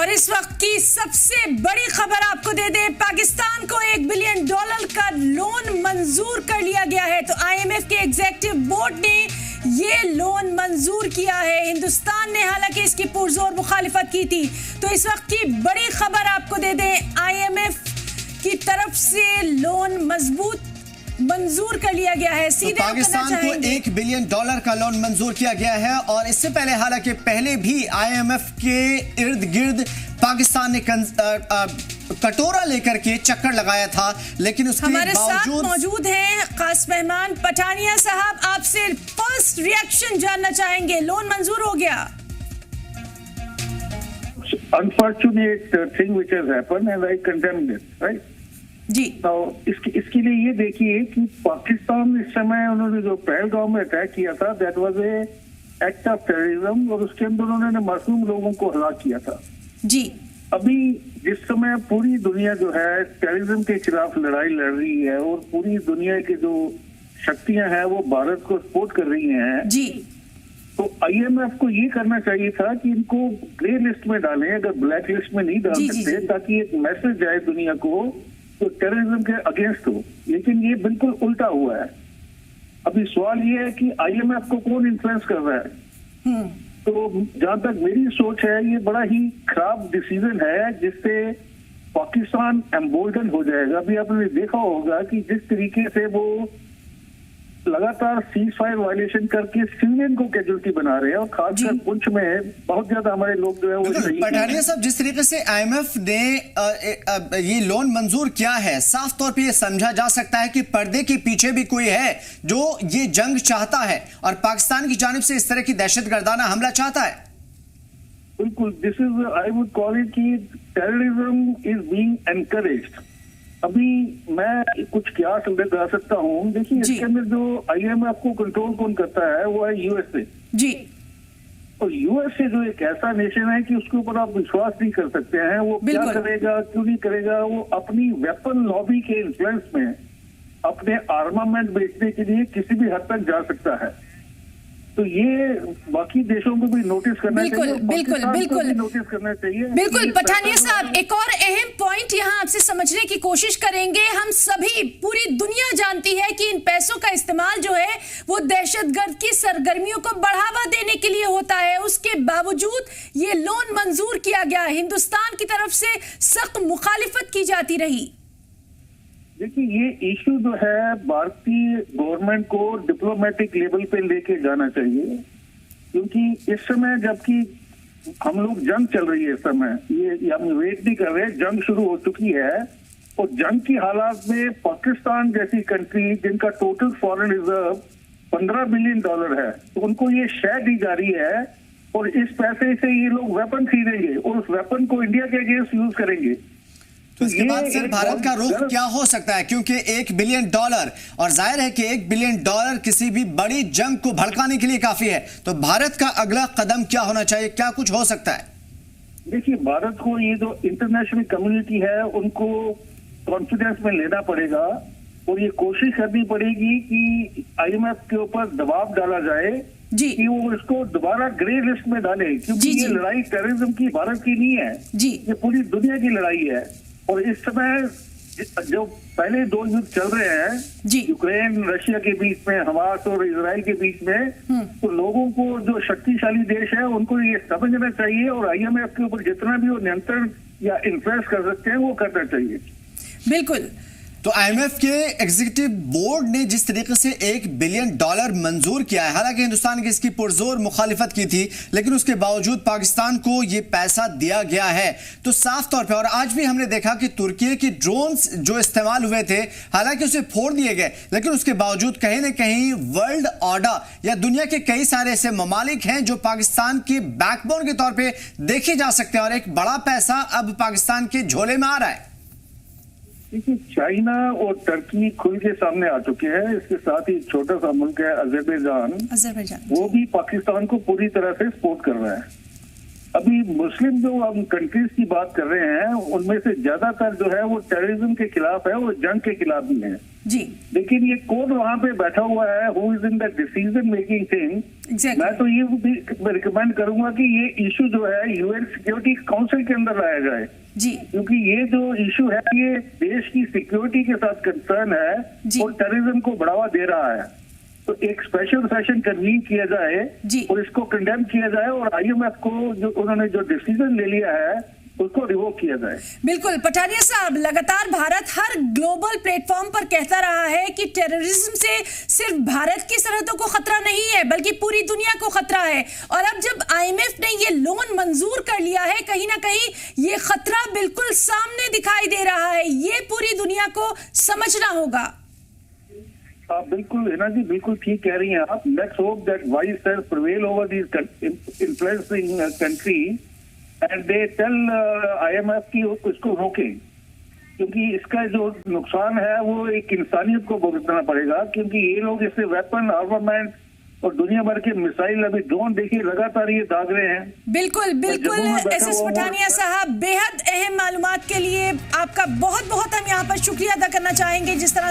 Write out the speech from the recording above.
और इस वक्त की सबसे बड़ी खबर आपको दे दें, पाकिस्तान को $1 बिलियन का लोन मंजूर कर लिया गया है। तो आईएमएफ के एग्जीक्यूटिव बोर्ड ने ये लोन मंजूर किया है। हिंदुस्तान ने हालांकि इसकी पुरजोर मुखालिफत की थी। तो इस वक्त की बड़ी खबर आपको दे दें, आईएमएफ की तरफ से लोन मंजूर कर लिया गया है। सीधे तो पाकिस्तान को $1 बिलियन का लोन मंजूर किया गया है। और इससे पहले हालांकि पहले भी आईएमएफ के इर्द गिर्द पाकिस्तान ने कटोरा लेकर के चक्कर लगाया था, लेकिन उसके हमारे बावजूद साथ मौजूद हैं खास मेहमान पठानिया साहब। आपसे फर्स्ट रिएक्शन जानना चाहेंगे, लोन मंजूर हो गया। Unfortunate thing which has happened and I condemn it, right? जी। तो इसके लिए ये देखिए कि पाकिस्तान इस समय उन्होंने जो पहलगाम में अटैक किया था, that was a act of terrorism, और उसके अंदर उन्होंने मासूम लोगों को हलाक किया था। जी। अभी जिस समय पूरी दुनिया जो है टेररिज्म के खिलाफ लड़ाई लड़ रही है और पूरी दुनिया की जो शक्तियां हैं वो भारत को सपोर्ट कर रही हैं, जी, तो आईएमएफ को ये करना चाहिए था कि इनको ग्रे लिस्ट में डालें, अगर ब्लैक लिस्ट में नहीं डाल सकते, ताकि एक मैसेज जाए दुनिया को तो टेररिज्म के अगेंस्ट हो। लेकिन ये बिल्कुल उल्टा हुआ है। अभी सवाल ये है कि आईएमएफ को कौन इन्फ्लुएंस कर रहा है। तो जहां तक मेरी सोच है, ये बड़ा ही खराब डिसीजन है जिससे पाकिस्तान एम्बोल्डन हो जाएगा। अभी आपने देखा होगा कि जिस तरीके से वो लगातार सीज फायर वायलेशन करके सिविलियन को कैजुअल्टी बना रहे हैं, और खासकर पुंछ में बहुत ज्यादा हमारे लोग जो है वो पठानिया साहब, जिस तरीके से आईएमएफ ने ये लोन मंजूर किया है, साफ तौर पे ये समझा जा सकता है कि पर्दे के पीछे भी कोई है जो ये जंग चाहता है और पाकिस्तान की जानिब से इस तरह की दहशतगर्दाना हमला चाहता है। बिल्कुल, this is I would call it कि टेररिज्म इज बीइंग एनकरेज्ड। अभी मैं कुछ क्या लगा सकता हूँ, देखिए इसके अंदर जो आईएमएफ को कंट्रोल कौन करता है वो है यूएसए जी। और यूएसए जो एक ऐसा नेशन है कि उसके ऊपर आप विश्वास नहीं कर सकते हैं। वो क्या करेगा, क्यों नहीं करेगा, वो अपनी वेपन लॉबी के इन्फ्लुएंस में अपने आर्मामेंट बेचने के लिए किसी भी हद तक जा सकता है। तो ये बाकी देशों को भी नोटिस करना चाहिए, बिल्कुल नोटिस करना चाहिए। बिल्कुल पठानिया साहब, एक और अहम पॉइंट यहाँ आपसे समझने की कोशिश करेंगे। हम सभी, पूरी दुनिया जानती है कि इन पैसों का इस्तेमाल जो है वो दहशतगर्द की सरगर्मियों को बढ़ावा देने के लिए होता है। उसके बावजूद ये लोन मंजूर किया गया। हिंदुस्तान की तरफ से सख्त मुखालिफत की जाती रही। देखिए ये इश्यू जो है भारतीय गवर्नमेंट को डिप्लोमेटिक लेवल पे लेके जाना चाहिए, क्योंकि इस समय जबकि हम लोग जंग चल रही है, इस समय ये हम वेट नहीं कर रहे, जंग शुरू हो चुकी है, और जंग की हालात में पाकिस्तान जैसी कंट्री जिनका टोटल फॉरेन रिजर्व $15 बिलियन है, तो उनको ये शय दी जा रही है और इस पैसे से ये लोग वेपन खरीदेंगे और उस वेपन को इंडिया के अगेंस्ट यूज करेंगे। तो इसके बाद सर भारत का रुख क्या हो सकता है, क्योंकि $1 बिलियन और जाहिर है कि $1 बिलियन किसी भी बड़ी जंग को भड़काने के लिए काफी है। तो भारत का अगला कदम क्या होना चाहिए, क्या कुछ हो सकता है? देखिए भारत को ये जो इंटरनेशनल कम्युनिटी है उनको कॉन्फिडेंस में लेना पड़ेगा और ये कोशिश करनी पड़ेगी कि आईएमएफ के ऊपर दबाव डाला जाए कि वो इसको दोबारा ग्रे लिस्ट में डाले, क्योंकि ये लड़ाई टेररिज्म की भारत की नहीं है, ये पूरी दुनिया की लड़ाई है। और इस समय जो पहले 2 युद्ध चल रहे हैं यूक्रेन रशिया के बीच में, हमास और इजराइल के बीच में, तो लोगों को जो शक्तिशाली देश है उनको ये समझना चाहिए और आईएमएफ के ऊपर जितना भी वो नियंत्रण या इन्फ्लुएंस कर सकते हैं वो करना चाहिए। बिल्कुल। तो आईएमएफ के एग्जीक्यूटिव बोर्ड ने जिस तरीके से $1 बिलियन मंजूर किया है, हालांकि हिंदुस्तान की इसकी पुरजोर मुखालिफत की थी, लेकिन उसके बावजूद पाकिस्तान को ये पैसा दिया गया है। तो साफ तौर पे, और आज भी हमने देखा कि तुर्की की ड्रोन्स जो इस्तेमाल हुए थे, हालांकि उसे फोड़ दिए गए, लेकिन उसके बावजूद कहीं ना कहीं वर्ल्ड ऑर्डर या दुनिया के कई सारे ऐसे ममालिक हैं जो पाकिस्तान की बैकबोन के तौर पर देखे जा सकते हैं, और एक बड़ा पैसा अब पाकिस्तान के झोले में आ रहा है। देखिए चाइना और टर्की खुल के सामने आ चुके हैं। इसके साथ ही छोटा सा मुल्क है अजरबैजान, वो भी पाकिस्तान को पूरी तरह से सपोर्ट कर रहा है। अभी मुस्लिम जो हम कंट्रीज की बात कर रहे हैं उनमें से ज्यादातर जो है वो टेररिज्म के खिलाफ है, वो जंग के खिलाफ भी है जी। लेकिन ये कौन वहां पे बैठा हुआ है, who is in the decision making thing, मैं तो ये भी रिकमेंड करूंगा कि ये इशू जो है यूएन सिक्योरिटी काउंसिल के अंदर लाया जाए जी, क्योंकि ये जो इशू है ये देश की सिक्योरिटी के साथ कंसर्न है और टेररिज्म को बढ़ावा दे रहा है। तो एक स्पेशल सेशन कन्वीन किया जाए और इसको कंडेम किया जाए और आईएमएफ को जो उन्होंने जो डिसीजन ले लिया है उसको रिवोक किया जाए। बिल्कुल पठानिया साहब, लगातार भारत हर ग्लोबल प्लेटफॉर्म पर कहता रहा है कि टेररिज्म से सिर्फ भारत की सरहदों को खतरा नहीं है बल्कि पूरी दुनिया को खतरा है, और अब जब आईएमएफ ने ये लोन मंजूर कर लिया है कहीं ना कहीं ये खतरा बिल्कुल सामने दिखाई दे रहा है, ये पूरी दुनिया को समझना होगा। आप बिल्कुल हिना जी बिल्कुल ठीक कह रही हैं आप। Let's hope that wise sales prevail over these influencing country and they tell IMF की उसको रोकें, क्योंकि इसका जो नुकसान है वो एक इंसानियत को भुगतना पड़ेगा, क्योंकि ये लोग इससे वेपन आर्मामेंट और दुनिया भर के मिसाइल अभी ड्रोन देखिए लगातार ये दाग रहे हैं। बिल्कुल बिल्कुल एसएस पठानिया साहब, बेहद अहम मालूमात के लिए आपका बहुत बहुत हम यहाँ पर शुक्रिया अदा करना चाहेंगे। जिस तरह